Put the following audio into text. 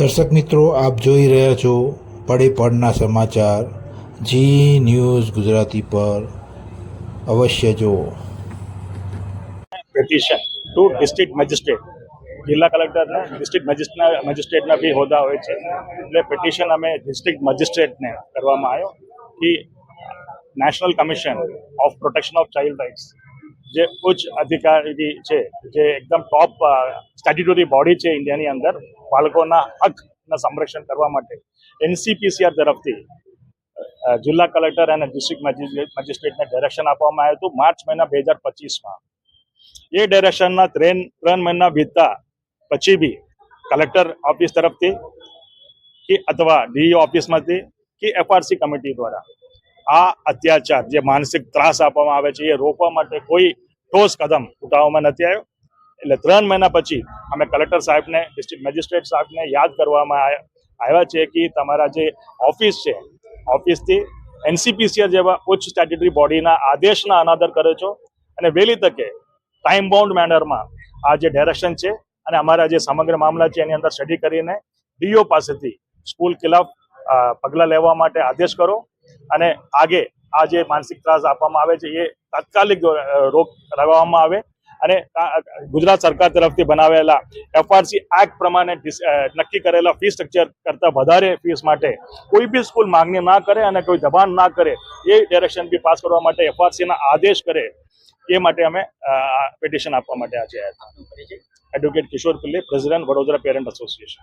દર્શક મિત્રો, આપ જોઈ રહ્યા છો પડે પડના સમાચાર જી ન્યૂઝ ગુજરાતી પર અવશ્ય જુઓ. પેટિશન ટુ ડિસ્ટ્રિક્ટ મેજિસ્ટ્રેટ, જિલ્લા કલેક્ટરને ડિસ્ટ્રિક્ટ મેજિસ્ટ્રેટના બી હોદ્દા હોય છે. એટલે પેટિશન અમે ડિસ્ટ્રિક્ટ મેજિસ્ટ્રેટને કરવામાં આવ્યો કે national commission of protection of child rights, જે ઉચ્ચ અધિકારી છે, જે એકદમ ટોપ સ્ટેટ્યુટરી બોડી છે ઇન્ડિયાની અંદર બાળકોના હકના સંરક્ષણ કરવા માટે એનસીપીસીઆર તરફથી જિલ્લા કલેક્ટર અને ડિસ્ટ્રિક્ટ મેજિસ્ટ્રેટને ડાયરેક્શન આપવામાં આવ્યું હતું માર્ચ મહિના 2025માં. એ ડાયરેક્શનના 3 મહિના વીતતા પછી બી કલેક્ટર ઓફિસ તરફથી કે અથવા ડીઈઓ ઓફિસમાંથી કે એફઆરસી કમિટી દ્વારા આ અત્યાચાર, જે માનસિક ત્રાસ આપવામાં આવે છે, એ રોકવા માટે કોઈ ઠોસ કદમ ઉઠાવવામાં નથી આવ્યો. એટલે 3 મહિના પછી અમે કલેક્ટર સાહેબને, ડિસ્ટ્રિક્ટ મેજિસ્ટ્રેટ સાહેબને યાદ કરવામાં આવ્યા છે કે તમારા જે ઓફિસ છે, ઓફિસથી એનસીપીસીઆર જેવા ઉચ્ચ સ્ટેટ્યુટરી બોડીના આદેશના અનાદર કરે છો અને વહેલી તકે ટાઈમ બાઉન્ડ મેનરમાં આ જે ડાયરેક્શન છે અને અમારા જે સમગ્ર મામલા છે એની અંદર સ્ટડી કરીને ડીઓ પાસેથી સ્કૂલ ખિલાફ પગલાં લેવા માટે આદેશ કરો અને આગે આ જે માનસિક ત્રાસ આપવામાં આવે છે એ તાત્કાલિક રોક લગાવવામાં આવે અને ગુજરાત સરકાર તરફથી બનાવેલા એફઆરસી એક્ટ પ્રમાણે નક્કી કરેલા ફી સ્ટ્રક્ચર કરતાં વધારે ફીસ માટે કોઈ બી સ્કૂલ માંગણી ના કરે અને કોઈ દબાણ ના કરે, એ ડાયરેક્શન બી પાસ કરવા માટે એફઆરસીના આદેશ કરે, એ માટે અમે પેટિશન આપવા માટે આજે આવ્યા હતા. એડવોકેટ કિશોર પિલ્લે, પ્રેસિડેન્ટ વડોદરા પેરેન્ટ એસોસિએશન.